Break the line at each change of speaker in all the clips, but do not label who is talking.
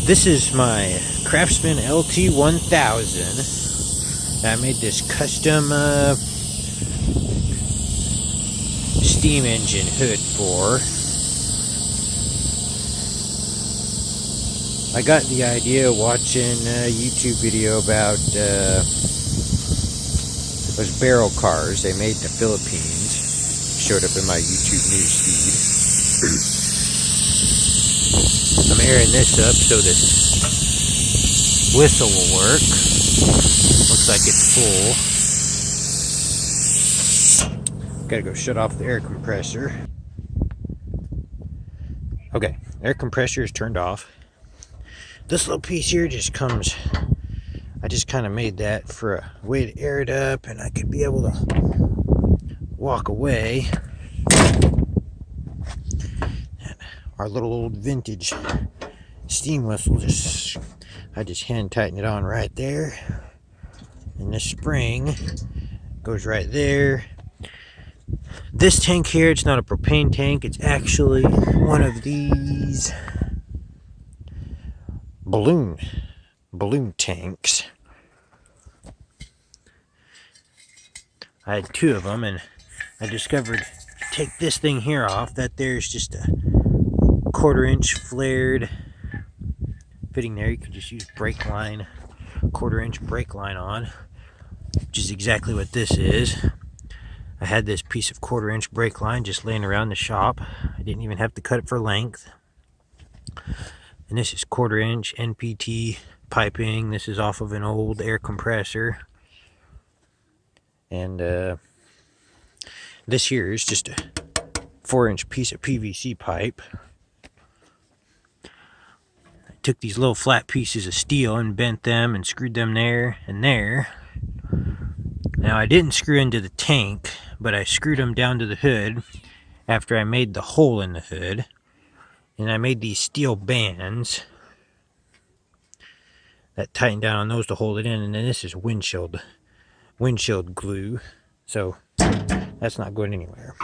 This is my Craftsman lt1000. I made this custom steam engine hood for. I got the idea watching a YouTube video about those barrel cars they made in the Philippines. Showed up in my YouTube newsfeed. I'm airing this up so this whistle will work. Looks like it's full. Gotta go shut off the air compressor. Okay, air compressor is turned off. This little piece here just comes, I just kind of made that for a way to air it up and I could be able to walk away. Our little old vintage steam whistle, I just hand tighten it on right there, and this spring goes right there. This tank here, it's not a propane tank, it's actually one of these balloon tanks. I had two of them, and I discovered, take this thing here off, that there's just a 1/4 inch flared fitting there. You could just use brake line, 1/4 inch brake line on, which is exactly what this is. I had this piece of 1/4 inch brake line just laying around the shop. I didn't even have to cut it for length. And this is 1/4 inch NPT piping. This is off of an old air compressor. And this here is just a 4 inch piece of PVC pipe. I took these little flat pieces of steel and bent them and screwed them there and there. Now I didn't screw into the tank, but I screwed them down to the hood after I made the hole in the hood. And I made these steel bands that tighten down on those to hold it in. And then this is windshield glue. So that's not going anywhere.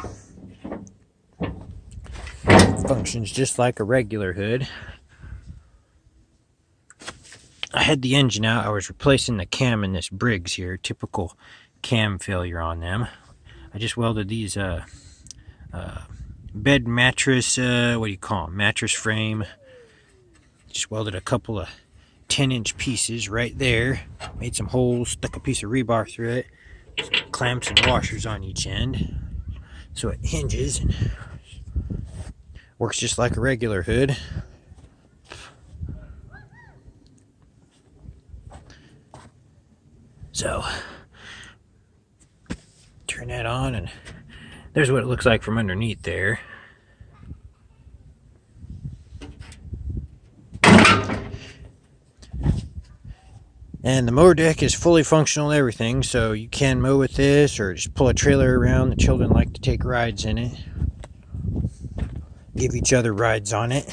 Functions just like a regular hood. I had the engine out. I was replacing the cam in this Briggs here. Typical cam failure on them. I just welded these bed mattress, what do you call them? Mattress frame. Just welded a couple of 10-inch pieces right there. Made some holes, stuck a piece of rebar through it. Some clamps and washers on each end. So it hinges and works just like a regular hood. So, turn that on and there's what it looks like from underneath there. And the mower deck is fully functional and everything, so you can mow with this or just pull a trailer around. The children like to take rides in it. Give each other rides on it.